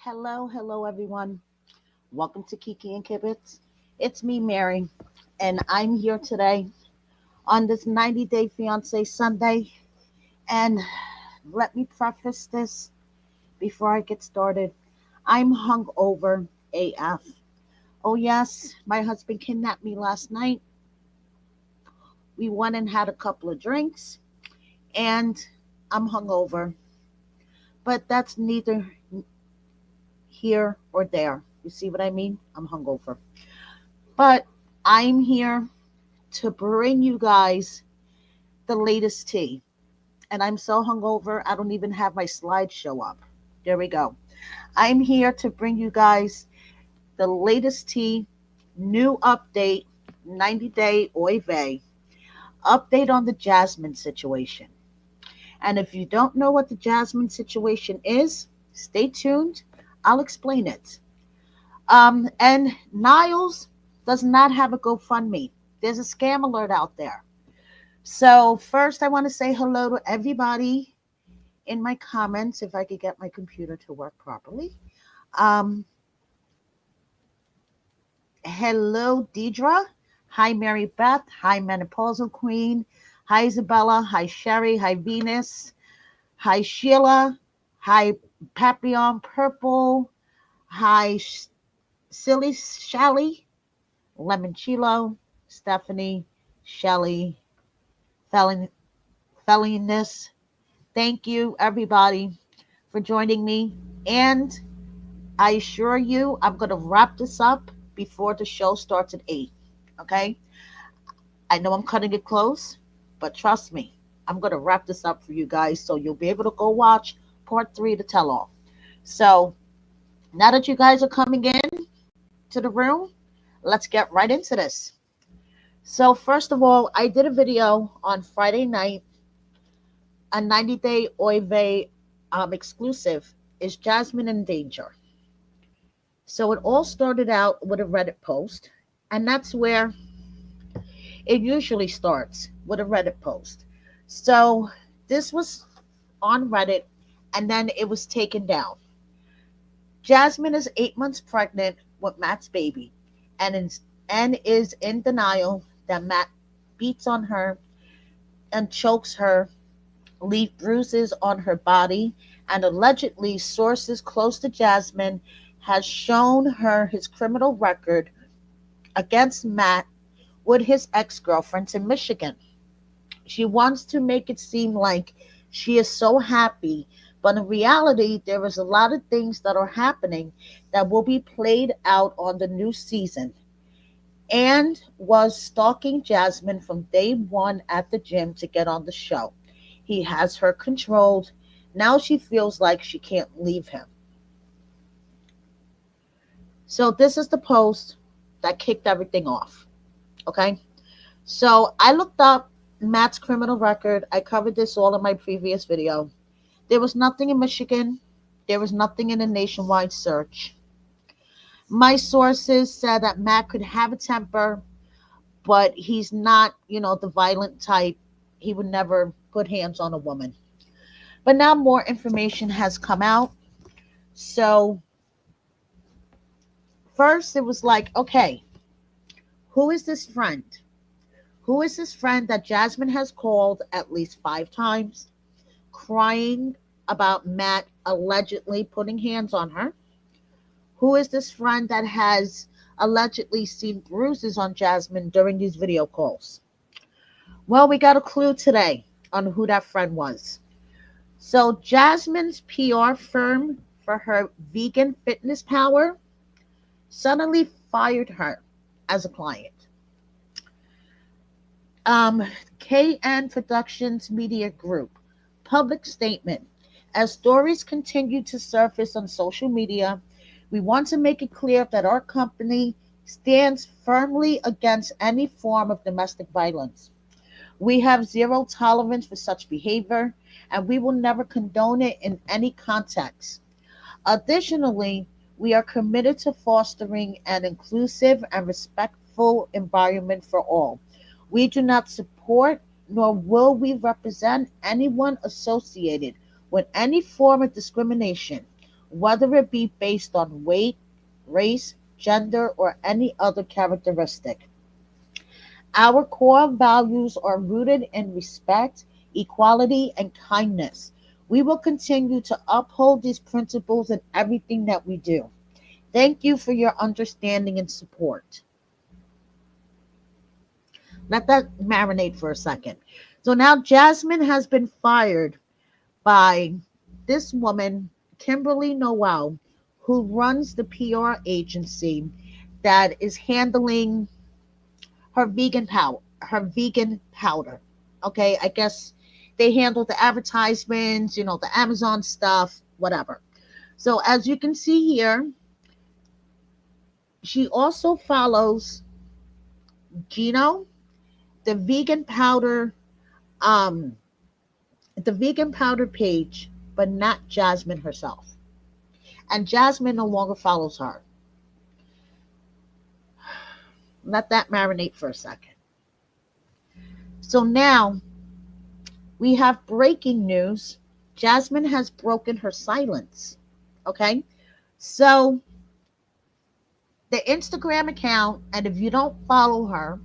Hello, everyone. Welcome to Kiki and Kibbitz. It's me, Mary, and I'm here today on this 90 Day Fiance Sunday. And let me preface this before I get started. I'm hungover AF. Oh, yes, my husband kidnapped me last night. We went and had a couple of drinks, and I'm hungover. But that's neither here or there. You see what I mean? I'm hungover. But I'm here to bring you guys the latest tea. And I'm so hungover, I don't even have my slideshow up. There we go. I'm here to bring you guys the latest tea, new update, 90-day Oy vey, update on the Jasmine situation. And if you don't know what the Jasmine situation is, stay tuned. I'll explain it. And Niles does not have a GoFundMe. There's a scam alert out there. So first, I want to say hello to everybody in my comments, if I could get my computer to work properly. Um, Hello, Deidre. Hi, Mary Beth. Hi, Menopausal Queen. Hi, Isabella. Hi, Sherry. Hi, Venus. Hi, Sheila. Hi, Papillon Purple. Hi, Silly Shally. Lemon Chilo. Stephanie. Shelly. Felliness. Thank you, everybody, for joining me. And I assure you, I'm going to wrap this up before the show starts at 8. Okay? I know I'm cutting it close, but trust me, I'm going to wrap this up for you guys so you'll be able to go watch part 3 to tell all. So now that you guys are coming in to the room, let's get right into this. So, first of all, I did a video on Friday night, a 90-day Oy vey exclusive. Is Jasmine in danger? So it all started out with a Reddit post, and that's where it usually starts, with a Reddit post. So this was on Reddit, and then it was taken down. Jasmine is 8 months pregnant with Matt's baby, and is in denial that Matt beats on her and chokes her, leave bruises on her body, and allegedly sources close to Jasmine has shown her his criminal record against Matt with his ex-girlfriends in Michigan. She wants to make it seem like she is so happy, but in reality, there is a lot of things that are happening that will be played out on the new season, and was stalking Jasmine from day one at the gym to get on the show. He has her controlled. Now she feels like she can't leave him. So this is the post that kicked everything off. Okay? So I looked up Matt's criminal record. I covered this all in my previous video. There was nothing in Michigan. There was nothing in a nationwide search. My sources said that Matt could have a temper, but he's not, the violent type. He would never put hands on a woman. But now more information has come out. So first it was like, okay, who is this friend? Who is this friend that Jasmine has called at least 5 times, crying about Matt allegedly putting hands on her? Who is this friend that has allegedly seen bruises on Jasmine during these video calls? Well, we got a clue today on who that friend was. So Jasmine's PR firm for her vegan fitness power suddenly fired her as a client. KN Productions Media Group public statement. As stories continue to surface on social media, we want to make it clear that our company stands firmly against any form of domestic violence. We have zero tolerance for such behavior, and we will never condone it in any context. Additionally, we are committed to fostering an inclusive and respectful environment for all. We do not support nor will we represent anyone associated with any form of discrimination. whether it be based on weight, race, gender, or any other characteristic. Our core values are rooted in respect, equality, and kindness. We will continue to uphold these principles in everything that we do. Thank you for your understanding and support. Let that marinate for a second. So now Jasmine has been fired by this woman, Kimberly Noel, who runs the PR agency that is handling her vegan powder. Okay, I guess they handle the advertisements, the Amazon stuff, whatever. So as you can see here, she also follows Gino, the vegan powder, um, the vegan powder page, but not Jasmine herself. And Jasmine no longer follows her. Let that marinate for a second. So now we have breaking news. Jasmine has broken her silence. Okay. So the Instagram account, and if you don't follow her,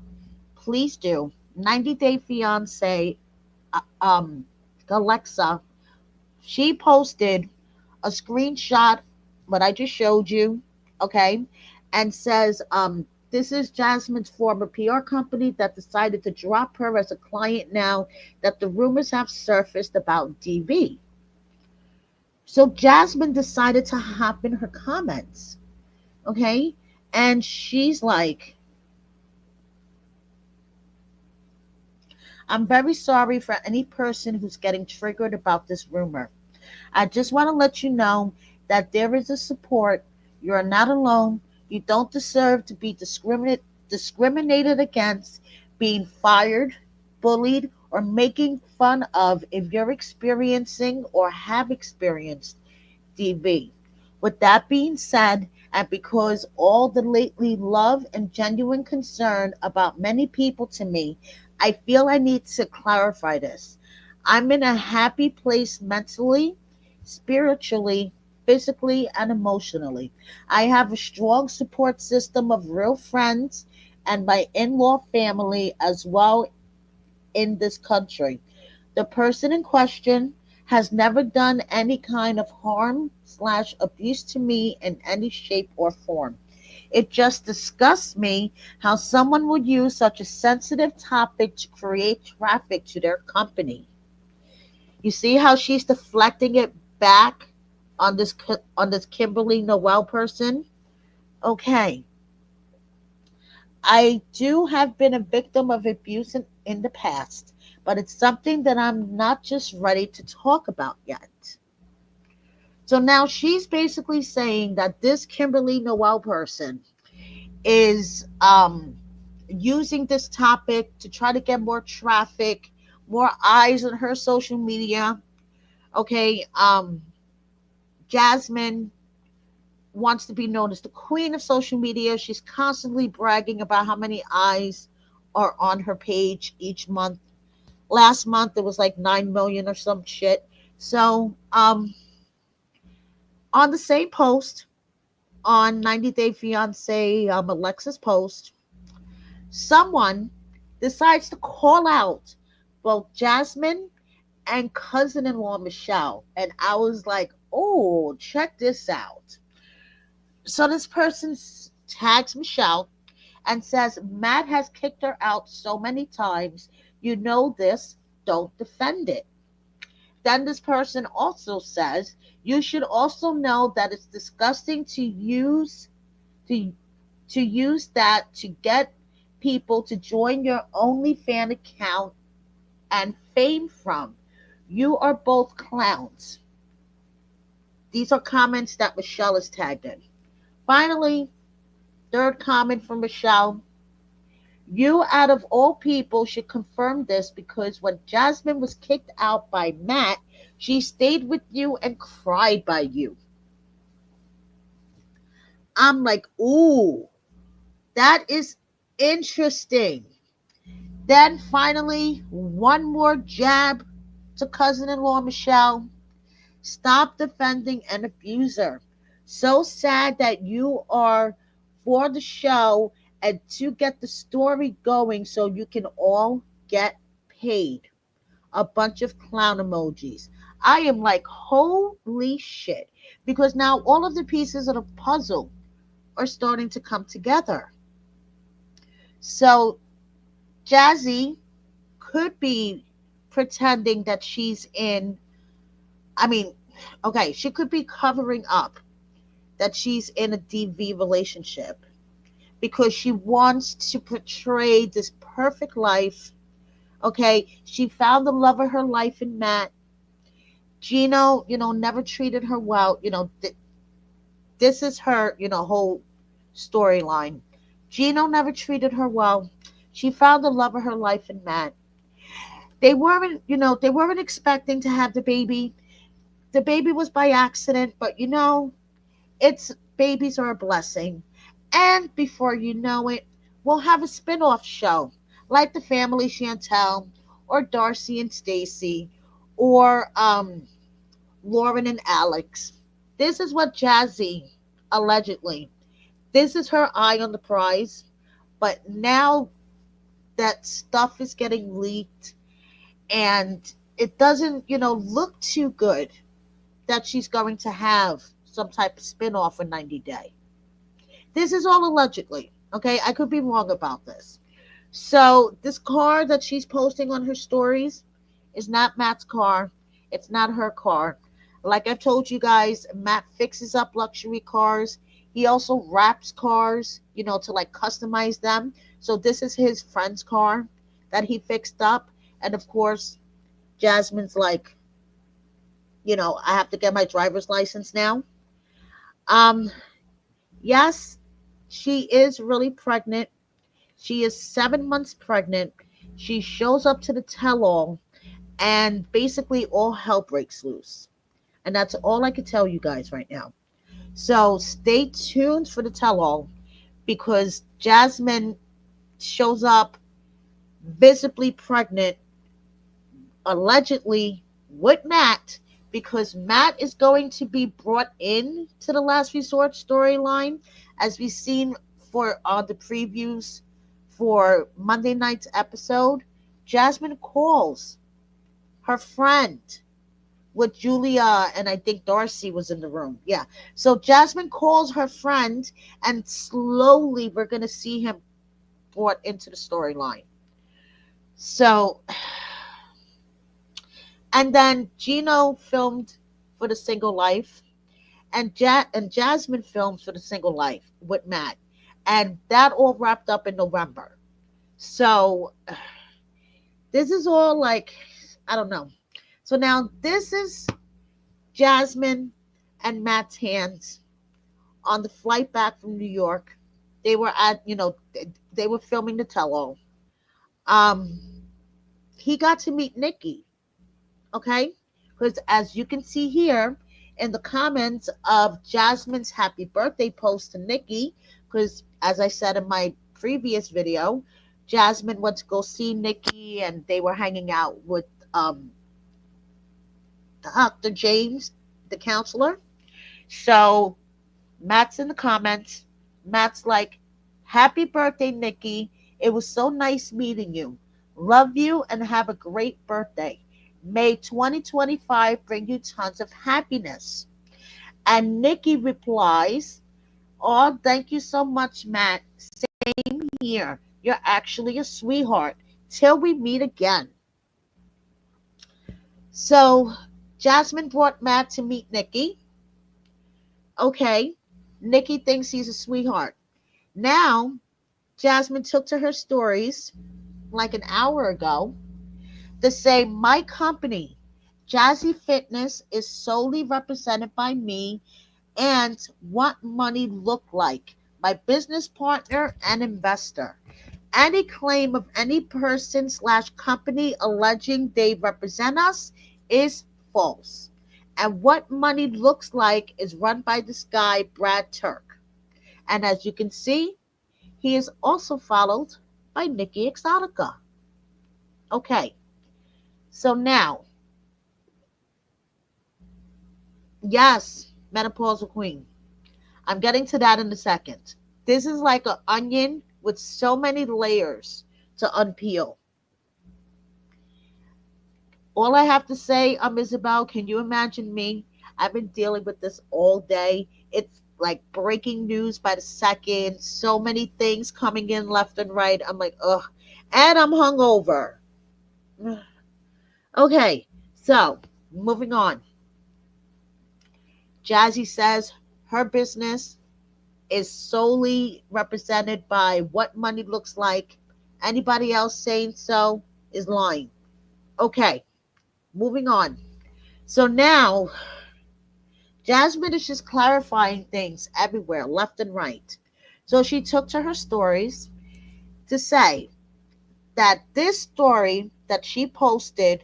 please do. 90 Day Fiance, um, Alexa, she posted a screenshot, what I just showed you, okay, and says, this is Jasmine's former PR company that decided to drop her as a client now that the rumors have surfaced about DV. So Jasmine decided to hop in her comments, okay, and she's like, I'm very sorry for any person who's getting triggered about this rumor. I just want to let you know that there is a support. You are not alone. You don't deserve to be discriminated against, being fired, bullied, or making fun of if you're experiencing or have experienced DV. With that being said, and because all the lately love and genuine concern about many people to me, I feel I need to clarify this. I'm in a happy place mentally, spiritually, physically, and emotionally. I have a strong support system of real friends and my in law family as well in this country. The person in question has never done any kind of harm slash abuse to me in any shape or form. It just disgusts me how someone would use such a sensitive topic to create traffic to their company. You see how she's deflecting it back on this Kimberly Noel person? Okay. I do have been a victim of abuse in the past, but it's something that I'm not just ready to talk about yet. So now she's basically saying that this Kimberly Noel person is using this topic to try to get more traffic, more eyes on her social media. Okay, Jasmine wants to be known as the queen of social media. She's constantly bragging about how many eyes are on her page each month. Last month it was like 9 million or some shit. So, on the same post, on 90 Day Fiance, Alexa's post, someone decides to call out both Jasmine and cousin-in-law Michelle. And I was like, oh, check this out. So this person tags Michelle and says, Matt has kicked her out so many times. You know this. Don't defend it. Then this person also says, you should also know that it's disgusting to, to use that to get people to join your OnlyFans account and fame from. You are both clowns. These are comments that Michelle is tagged in. Finally, third comment from Michelle. You, out of all people, should confirm this because when Jasmine was kicked out by Matt, she stayed with you and cried by you. I'm like, ooh, that is interesting. Then finally, one more jab to cousin in law Michelle. Stop defending an abuser. So sad that you are for the show and to get the story going so you can all get paid. A bunch of clown emojis. I am like, holy shit. Because now all of the pieces of the puzzle are starting to come together. So Jazzy could be pretending that she's in, I mean, okay, she could be covering up that she's in a DV relationship because she wants to portray this perfect life. Okay, she found the love of her life in Matt. Gino, never treated her well. This is her, whole storyline. Gino never treated her well. She found the love of her life in Matt. They weren't expecting to have the baby. The baby was by accident, but it's babies are a blessing. And before you know it, we'll have a spin-off show like the Family Chantel or Darcy and Stacy or Lauren and Alex. This is what Jazzy allegedly. This is her eye on the prize. But now that stuff is getting leaked and it doesn't, look too good that she's going to have some type of spin-off for 90 Day. This is all allegedly. Okay, I could be wrong about this. So this car that she's posting on her stories is not Matt's car. It's not her car. Like I've told you guys, Matt fixes up luxury cars. He also wraps cars, to like customize them. So this is his friend's car that he fixed up. And of course, Jasmine's like, I have to get my driver's license now. Um, yes, she is really pregnant. She is 7 months pregnant. She shows up to the tell-all, and basically all hell breaks loose. And that's all I can tell you guys right now. So stay tuned for the tell-all because Jasmine shows up visibly pregnant, allegedly with Matt, because Matt is going to be brought in to the Last Resort storyline, as we've seen for the previews for Monday night's episode. Jasmine calls her friend with Julia, and I think Darcy was in the room. Yeah. So Jasmine calls her friend, and slowly we're going to see him brought into the storyline. So, and then Gino filmed for the Single Life, and Jasmine filmed for the Single Life with Matt, and that all wrapped up in November. So this is all like, I don't know. So now this is Jasmine and Matt's hands on the flight back from New York. They were at, they were filming the tell-all. Um, he got to meet Nikki, okay? Because as you can see here in the comments of Jasmine's happy birthday post to Nikki, because as I said in my previous video, Jasmine went to go see Nikki and they were hanging out with Dr. James, the counselor. So Matt's in the comments. Matt's like, happy birthday, Nikki. It was so nice meeting you. Love you and have a great birthday. May 2025 bring you tons of happiness. And Nikki replies, oh, thank you so much, Matt. Same here. You're actually a sweetheart. Till we meet again. So Jasmine brought Matt to meet Nikki. Okay, Nikki thinks he's a sweetheart. Now, Jasmine took to her stories like an hour ago to say, my company, Jazzy Fitness, is solely represented by me and what money look like, my business partner and investor. Any claim of any person / company alleging they represent us is false. And what money looks like is run by this guy, Brad Turk. And as you can see, he is also followed by Nikki Exotica. Okay, so now Yes, menopausal queen. I'm getting to that in a second. This is like an onion with so many layers to unpeel. All I have to say, Isabel, can you imagine me? I've been dealing with this all day. It's like breaking news by the second. So many things coming in left and right. I'm like, ugh. And I'm hungover. Okay, so moving on. Jazzy says her business is solely represented by what money looks like. Anybody else saying so is lying. Okay, moving on. So now Jasmine is just clarifying things everywhere, left and right. So she took to her stories to say that this story that she posted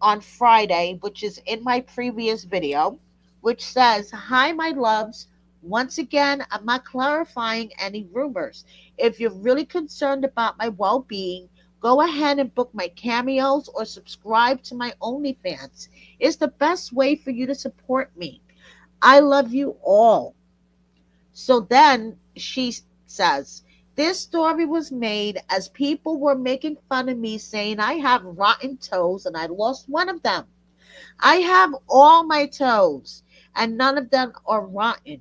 on Friday, which is in my previous video, which says, "Hi, my loves. Once again, I'm not clarifying any rumors. If you're really concerned about my well being, go ahead and book my cameos or subscribe to my OnlyFans. It's the best way for you to support me. I love you all." So then she says, "This story was made as people were making fun of me, saying I have rotten toes and I lost one of them. I have all my toes and none of them are rotten.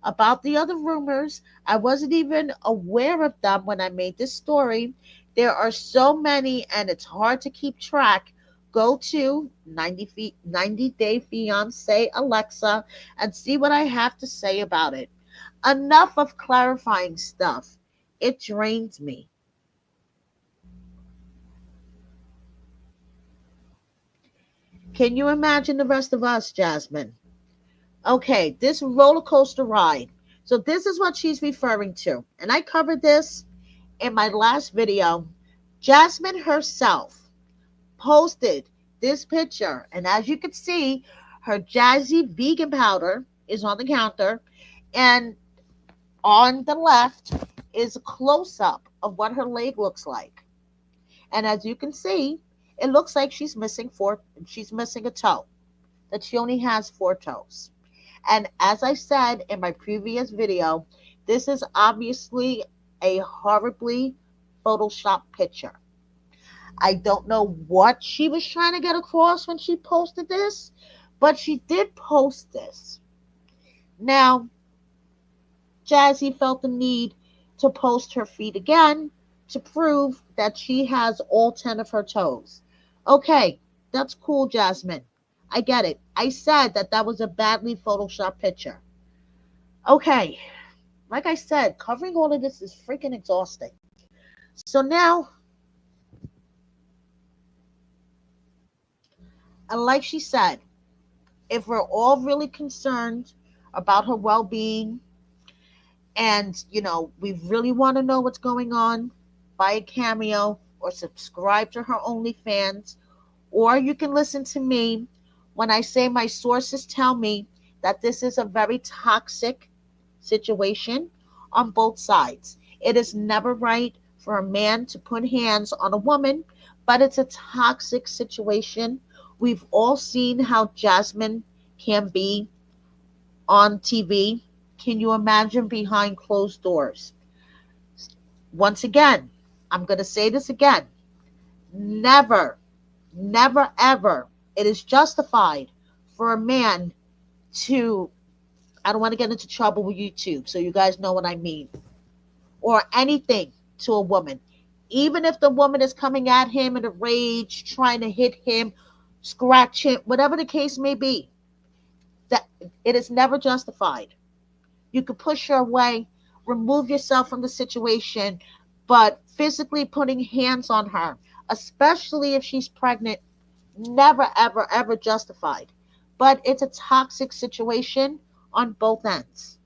About the other rumors, I wasn't even aware of them when I made this story. There are so many and it's hard to keep track. Go to 90 Day Fiance Alexa and see what I have to say about it. Enough of clarifying stuff. It drains me." Can you imagine the rest of us, Jasmine? Okay, this roller coaster ride. So this is what she's referring to. And I covered this in my last video. Jasmine herself posted this picture. And as you can see, her jazzy vegan powder is on the counter. And on the left is a close up of what her leg looks like. And as you can see, it looks like she's missing a toe, that she only has four toes. And as I said in my previous video, this is obviously a horribly photoshopped picture. I don't know what she was trying to get across when she posted this, but she did post this. Now, Jazzy felt the need to post her feet again to prove that she has all 10 of her toes. Okay, that's cool, Jasmine. I get it. I said that that was a badly photoshopped picture. Okay, like I said, covering all of this is freaking exhausting. So now, and like she said, if we're all really concerned about her well being and, we really want to know what's going on, buy a cameo or subscribe to her OnlyFans, or you can listen to me when I say my sources tell me that this is a very toxic situation on both sides. It is never right for a man to put hands on a woman, but it's a toxic situation. We've all seen how Jasmine can be on TV. Can you imagine behind closed doors? Once again, I'm going to say this again. Never, never, ever, it is justified for a man to, I don't want to get into trouble with YouTube, so you guys know what I mean, or anything to a woman. Even if the woman is coming at him in a rage, trying to hit him, scratch him, whatever the case may be, that it is never justified. You could push her away, remove yourself from the situation, but physically putting hands on her, especially if she's pregnant, never, ever, ever justified. But it's a toxic situation on both ends.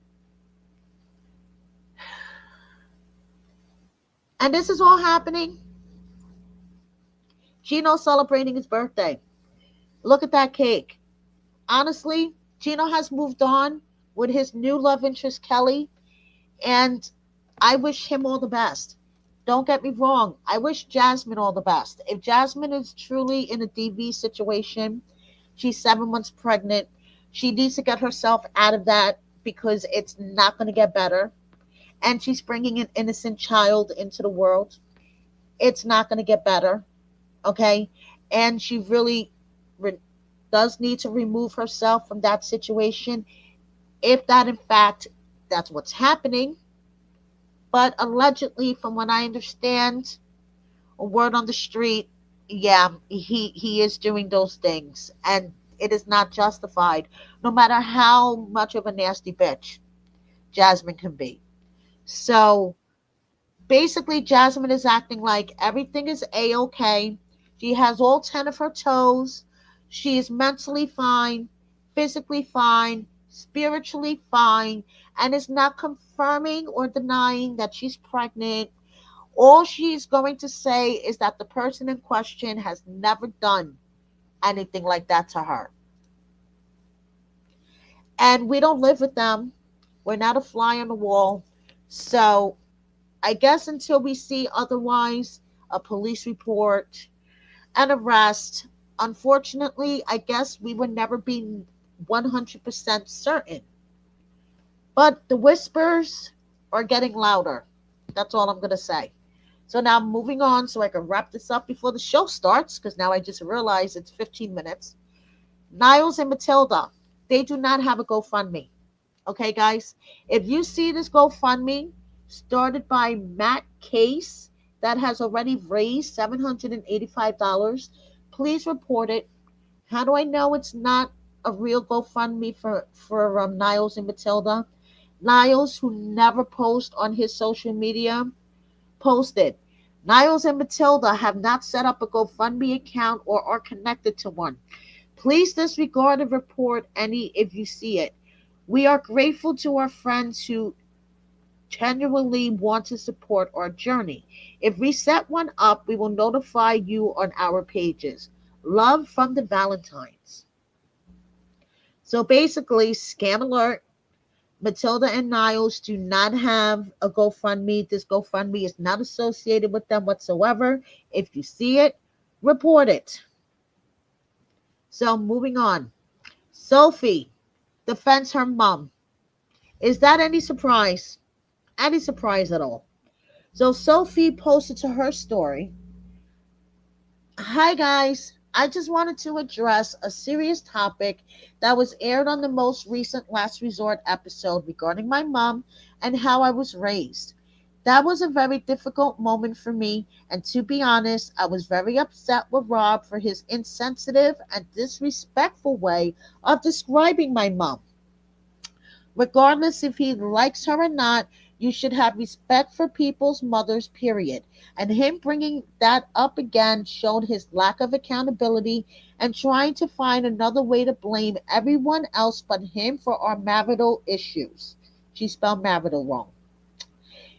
And this is all happening. Gino celebrating his birthday. Look at that cake. Honestly, Gino has moved on with his new love interest, Kelly, and I wish him all the best. Don't get me wrong. I wish Jasmine all the best. If Jasmine is truly in a DV situation, she's 7 months pregnant. She needs to get herself out of that because it's not going to get better. And she's bringing an innocent child into the world. It's not going to get better. Okay. And she really re- does need to remove herself from that situation if that, in fact, that's what's happening. But allegedly, from what I understand, a word on the street, yeah, he is doing those things, and it is not justified, no matter how much of a nasty bitch Jasmine can be. So basically, Jasmine is acting like everything is a okay. She has all 10 of her toes. She is mentally fine, physically fine, spiritually fine, and is not confirming or denying that she's pregnant. All she's going to say is that the person in question has never done anything like that to her. And we don't live with them. We're not a fly on the wall. So I guess until we see otherwise, a police report, an arrest, unfortunately, I guess we would never be 100% certain. But the whispers are getting louder. That's all I'm going to say. So now moving on so I can wrap this up before the show starts, because now I just realized it's 15 minutes. Niles and Matilda, they do not have a GoFundMe. Okay, guys? If you see this GoFundMe started by Matt Case that has already raised $785, please report it. How do I know it's not a real GoFundMe for Niles and Matilda? Niles, who never posts on his social media, posted. Niles and Matilda have not set up a GoFundMe account or are connected to one. Please disregard and report any if you see it. We are grateful to our friends who genuinely want to support our journey. If we set one up, we will notify you on our pages. Love from the Valentines. So basically, scam alert. Matilda and Niles do not have a GoFundMe. This GoFundMe is not associated with them whatsoever. If you see it, report it. So moving on. Sophie defends her mom. Is that any surprise? Any surprise at all? So Sophie posted to her story, "Hi guys, I just wanted to address a serious topic that was aired on the most recent Last Resort episode regarding my mom and how I was raised. That was a very difficult moment for me, and to be honest, I was very upset with Rob for his insensitive and disrespectful way of describing my mom. Regardless if he likes her or not, you should have respect for people's mothers, period. And him bringing that up again showed his lack of accountability and trying to find another way to blame everyone else but him for our marital issues." She spelled marital wrong.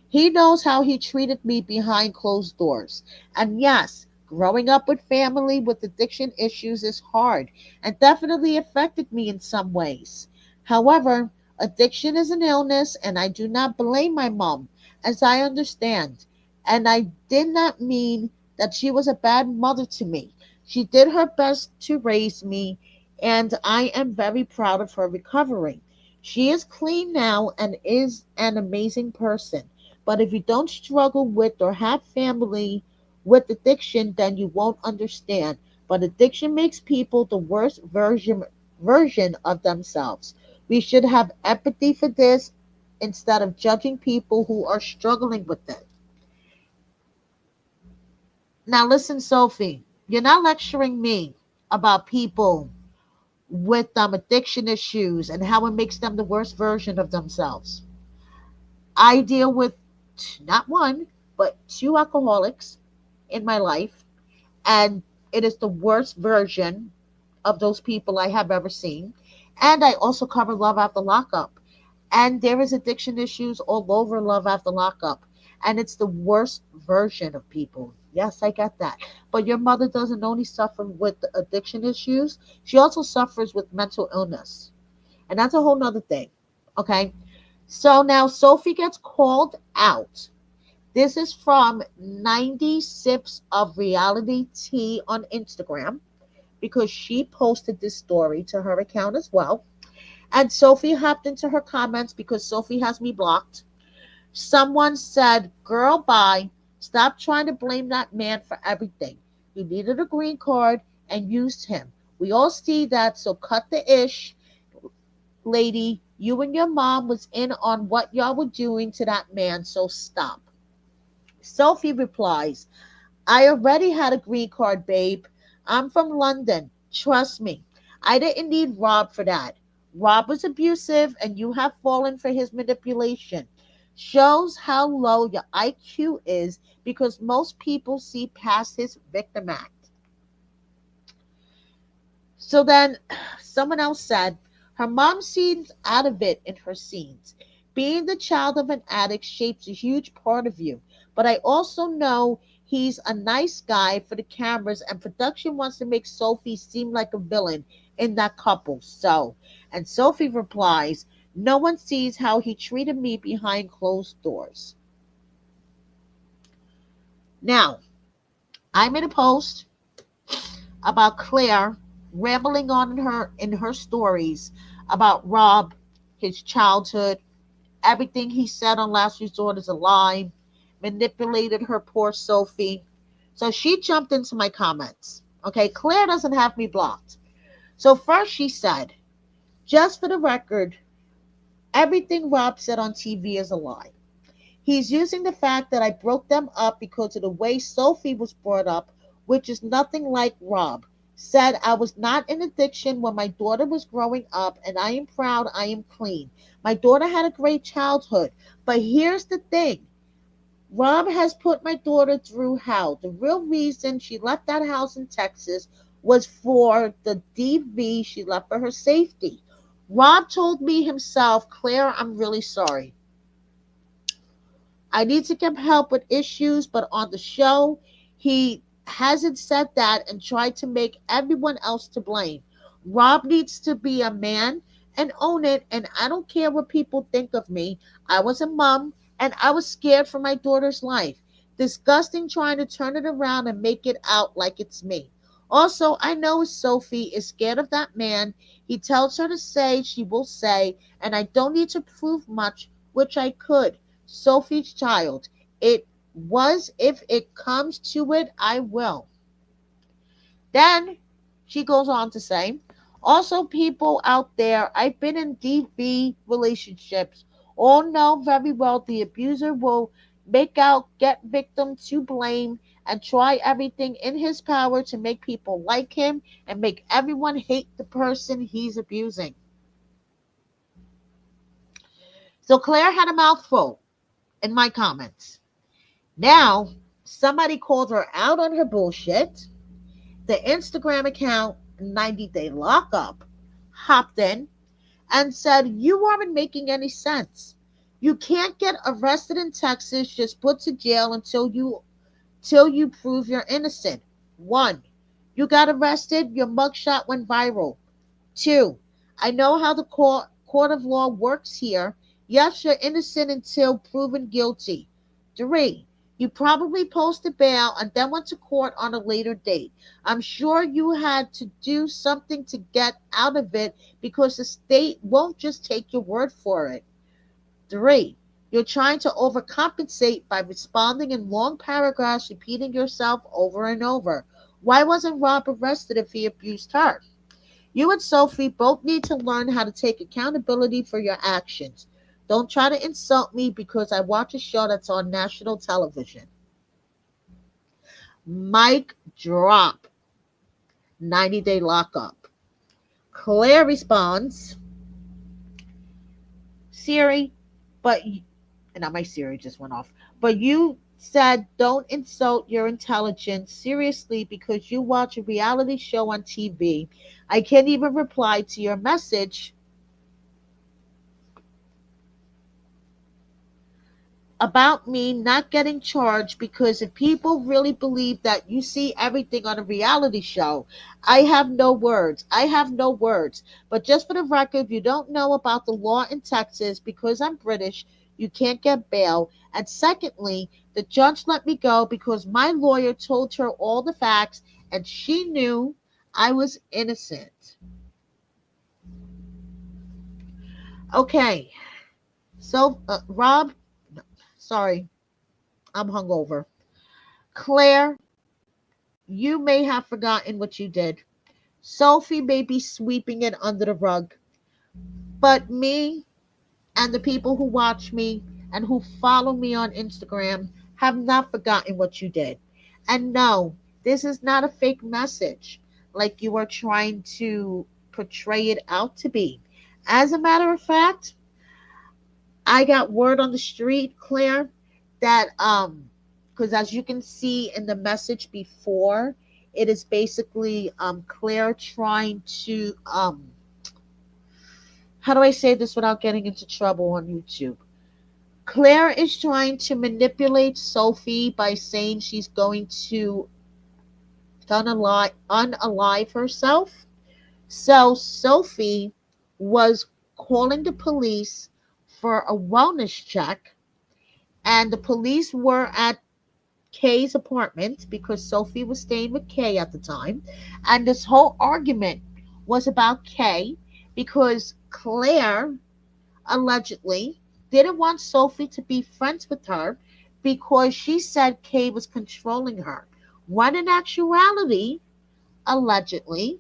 "He knows how he treated me behind closed doors. And yes, growing up with family with addiction issues is hard and definitely affected me in some ways. However, addiction is an illness and I do not blame my mom, as I understand. And I did not mean that she was a bad mother to me. She did her best to raise me, and I am very proud of her recovery. She is clean now and is an amazing person. But if you don't struggle with or have family with addiction, then you won't understand. But addiction makes people the worst version of themselves. We should have empathy for this instead of judging people who are struggling with it." Now, listen, Sophie, you're not lecturing me about people with addiction issues and how it makes them the worst version of themselves. I deal with not one, but two alcoholics in my life, and it is the worst version of those people I have ever seen. And I also cover Love After Lockup. And there is addiction issues all over Love After Lockup. And it's the worst version of people. Yes, I get that. But your mother doesn't only suffer with addiction issues, she also suffers with mental illness. And that's a whole nother thing. Okay? So now Sophie gets called out. This is from 90 Sips of Reality Tea on Instagram, because she posted this story to her account as well. And Sophie hopped into her comments because Sophie has me blocked. Someone said, "Girl, bye. Stop trying to blame that man for everything. You needed a green card and used him. We all see that, so cut the ish, lady. You and your mom was in on what y'all were doing to that man, so stop." Sophie replies, "I already had a green card, babe. I'm from London. Trust me. I didn't need Rob for that. Rob was abusive, and you have fallen for his manipulation. Shows how low your IQ is because most people see past his victim act." So then someone else said, "Her mom seems out of it in her scenes. Being the child of an addict shapes a huge part of you. But I also know he's a nice guy for the cameras, and production wants to make Sophie seem like a villain in that couple. So," and Sophie replies, "No one sees how he treated me behind closed doors." Now, I made a post about Claire rambling on in her stories about Rob, his childhood, everything he said on Last Resort is a lie, manipulated her poor Sophie. So she jumped into my comments. Okay, Claire doesn't have me blocked. So first she said, "Just for the record, everything Rob said on TV is a lie. He's using the fact that I broke them up because of the way Sophie was brought up, which is nothing like Rob. Said I was not in addiction when my daughter was growing up, and I am proud I am clean. My daughter had a great childhood. But here's the thing. Rob has put my daughter through hell. The real reason she left that house in Texas was for the DV she left for her safety. Rob told me himself, 'Claire, I'm really sorry. I need to get help with issues,' but on the show, he hasn't said that and tried to make everyone else to blame. Rob needs to be a man and own it, and I don't care what people think of me. I was a mom, and I was scared for my daughter's life. Disgusting trying to turn it around and make it out like it's me. Also, I know Sophie is scared of that man. He tells her to say, she will say, and I don't need to prove much, which I could. Sophie's child. It was, if it comes to it, I will." Then she goes on to say, "Also, people out there, I've been in DV relationships, all know very well the abuser will make out, get victim to blame, and try everything in his power to make people like him and make everyone hate the person he's abusing." So Claire had a mouthful in my comments. Now, somebody called her out on her bullshit. The Instagram account, 90 Day Lockup, hopped in and said, "You aren't making any sense. You can't get arrested in Texas, just put to jail until you prove you're innocent. One, you got arrested, your mugshot went viral. Two, I know how the court of law works here. Yes, you're innocent until proven guilty. Three, you probably posted bail and then went to court on a later date. I'm sure you had to do something to get out of it because the state won't just take your word for it. Three, you're trying to overcompensate by responding in long paragraphs, repeating yourself over and over. Why wasn't Rob arrested if he abused her? You and Sophie both need to learn how to take accountability for your actions. Don't try to insult me because I watch a show that's on national television." Mic drop. 90 Day Lockup. Claire responds, "Siri, but," and now my Siri just went off, "but you said don't insult your intelligence seriously because you watch a reality show on TV. I can't even reply to your message about me not getting charged because if people really believe that you see everything on a reality show, I have no words. I have no words. But just for the record, you don't know about the law in Texas because I'm British. You can't get bail. And secondly, the judge let me go because my lawyer told her all the facts and she knew I was innocent." Okay. So, Rob, sorry, I'm hungover. Claire, you may have forgotten what you did. Sophie may be sweeping it under the rug, but me and the people who watch me and who follow me on Instagram have not forgotten what you did. And no, this is not a fake message like you are trying to portray it out to be. As a matter of fact, I got word on the street, Claire, that because as you can see in the message before, it is basically Claire trying to how do I say this without getting into trouble on YouTube? Claire is trying to manipulate Sophie by saying she's going to unalive herself. So Sophie was calling the police for a wellness check, and the police were at Kay's apartment because Sophie was staying with Kay at the time. And this whole argument was about Kay because Claire allegedly didn't want Sophie to be friends with her because she said Kay was controlling her. When in actuality, allegedly,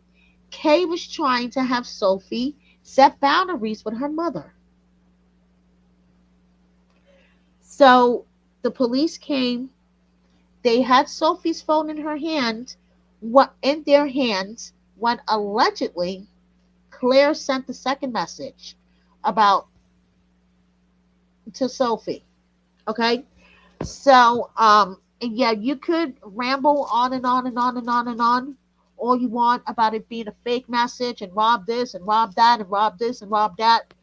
Kay was trying to have Sophie set boundaries with her mother. So the police came. They had Sophie's phone in her hand, what in their hands, when allegedly Claire sent the second message about to Sophie. Okay, so and yeah, you could ramble on and on and on and on and on all you want about it being a fake message and rob this and rob that and rob this and rob that.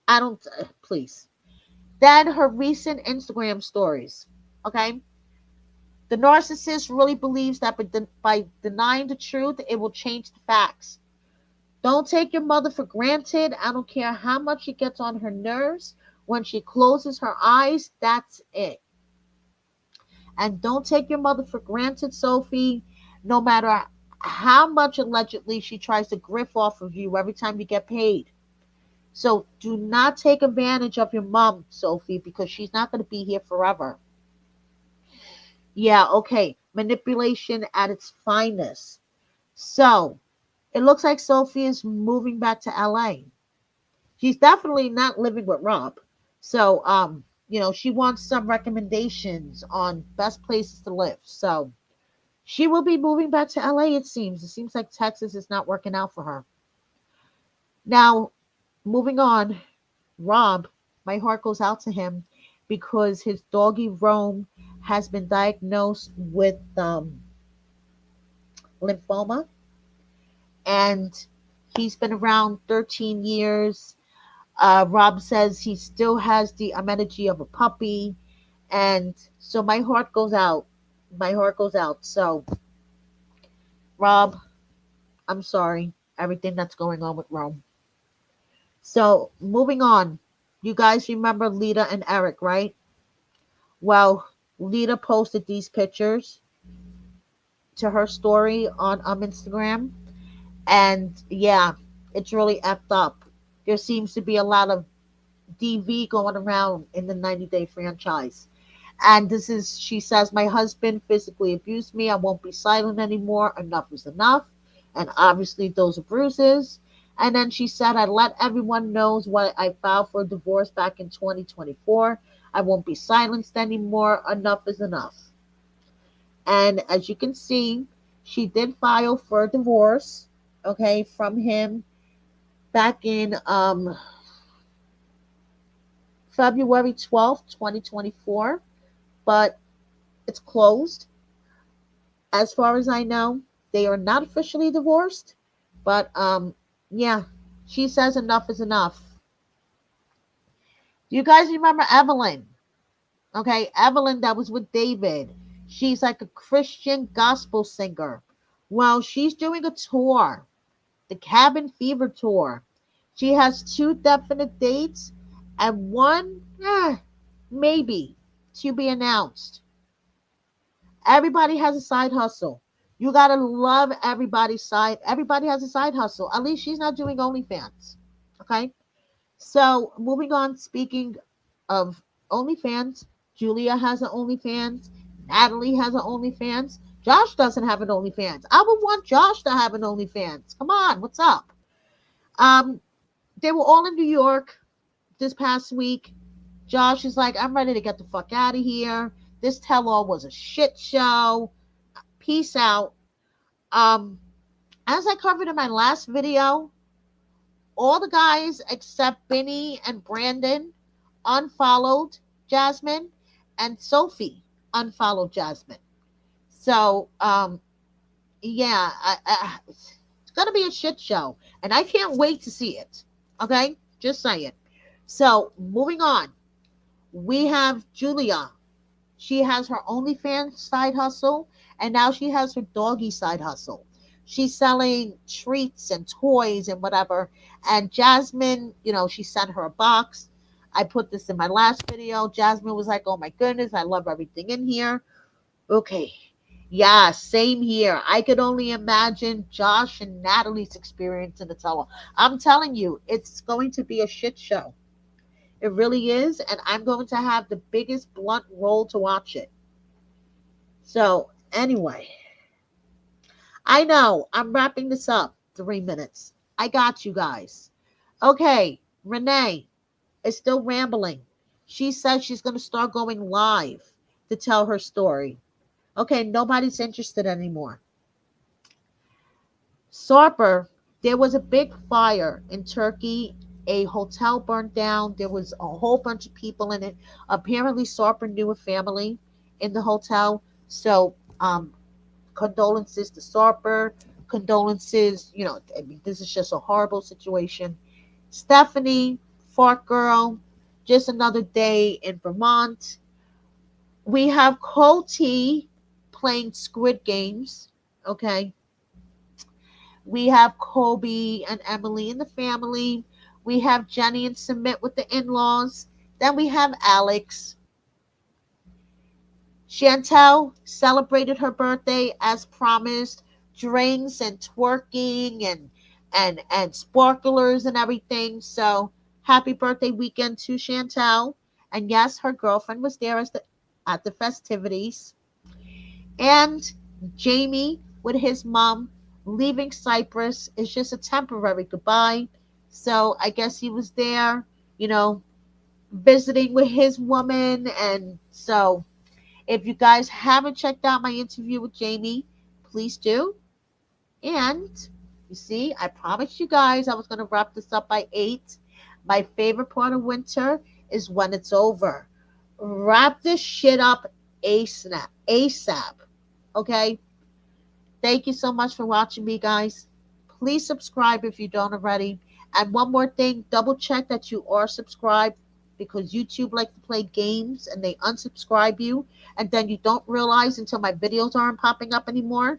I don't please. Then her recent Instagram stories. Okay, the narcissist really believes that by denying the truth, it will change the facts. Don't take your mother for granted. I don't care how much it gets on her nerves. When she closes her eyes, that's it. And don't take your mother for granted, Sophie, no matter how much allegedly she tries to griff off of you every time you get paid. So do not take advantage of your mom, Sophie, because she's not going to be here forever. Yeah, okay. Manipulation at its finest. So it looks like Sophie is moving back to LA. She's definitely not living with Rob. So, she wants some recommendations on best places to live. So she will be moving back to LA, it seems. It seems like Texas is not working out for her. Now, moving on, Rob, my heart goes out to him because his doggy Rome has been diagnosed with lymphoma, and he's been around 13 years. Rob says he still has the amenity of a puppy, and so my heart goes out. My heart goes out. So, Rob, I'm sorry, everything that's going on with Rome. So, moving on. You guys remember Lita and Eric, right? Well, Lita posted these pictures to her story on Instagram, and yeah, it's really effed up. There seems to be a lot of DV going around in the 90-day franchise. And this is, she says, my husband physically abused me. I won't be silent anymore. Enough is enough. And obviously, those are bruises. And then she said, I let everyone knows why I filed for divorce back in 2024. I won't be silenced anymore. Enough is enough. And as you can see, she did file for divorce, okay, from him back in February 12th, 2024. But it's closed. As far as I know, they are not officially divorced. But yeah, she says enough is enough. Do you guys remember Evelyn? Okay, Evelyn that was with David. She's like a Christian gospel singer. Well, she's doing a tour, the Cabin Fever tour. She has two definite dates and one, maybe, to be announced. Everybody has a side hustle. You gotta love everybody's side. Everybody has a side hustle. At least she's not doing OnlyFans. Okay. So moving on, speaking of OnlyFans, Julia has an OnlyFans. Natalie has an OnlyFans. Josh doesn't have an OnlyFans. I would want Josh to have an OnlyFans. Come on, what's up? Um, they were all in New York this past week. Josh is like, I'm ready to get the fuck out of here. This tell-all was a shit show. Peace out. Um, as I covered in my last video, all the guys except Benny and Brandon unfollowed Jasmine, and Sophie unfollowed Jasmine. So, yeah, it's gonna be a shit show, and I can't wait to see it. Okay, just saying. So, moving on, we have Julia. She has her OnlyFans side hustle, and now she has her doggy side hustle. She's selling treats and toys and whatever. And Jasmine, she sent her a box. I put this in my last video. Jasmine was like, oh my goodness, I love everything in here. Okay. Yeah, same here. I could only imagine Josh and Natalie's experience in the tell. I'm telling you, it's going to be a shit show. It really is. And I'm going to have the biggest blunt roll to watch it. So, anyway, I know I'm wrapping this up 3 minutes. I got you guys. Okay, Renee is still rambling. She says she's going to start going live to tell her story. Okay, nobody's interested anymore. Sarper, there was a big fire in Turkey. A hotel burned down. There was a whole bunch of people in it. Apparently, Sarper knew a family in the hotel. So, condolences to Sarper. Condolences, I mean, this is just a horrible situation. Stephanie, Fart Girl, just another day in Vermont. We have Coty playing Squid Games. Okay. We have Kobe and Emily in the family. We have Jenny and Submit with the in-laws. Then we have Alex. Chantel celebrated her birthday as promised. Drinks and twerking and sparklers and everything. So happy birthday weekend to Chantel. And yes, her girlfriend was there at the festivities. And Jamie with his mom leaving Cyprus is just a temporary goodbye. So I guess he was there, visiting with his woman. And so if you guys haven't checked out my interview with Jamie, please do. And you see, I promised you guys I was going to wrap this up by 8. My favorite part of winter is when it's over. Wrap this shit up ASAP. Okay? Thank you so much for watching me, guys. Please subscribe if you don't already. And one more thing, double check that you are subscribed, because YouTube likes to play games and they unsubscribe you. And then you don't realize until my videos aren't popping up anymore.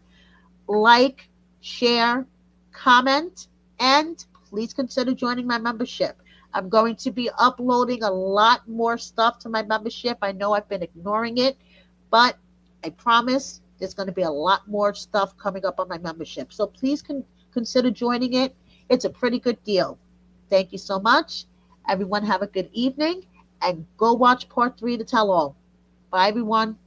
Like, share, comment, and please consider joining my membership. I'm going to be uploading a lot more stuff to my membership. I know I've been ignoring it, but I promise there's going to be a lot more stuff coming up on my membership. So please consider joining it. It's a pretty good deal. Thank you so much. Everyone have a good evening, and go watch part 3 to tell all. Bye, everyone.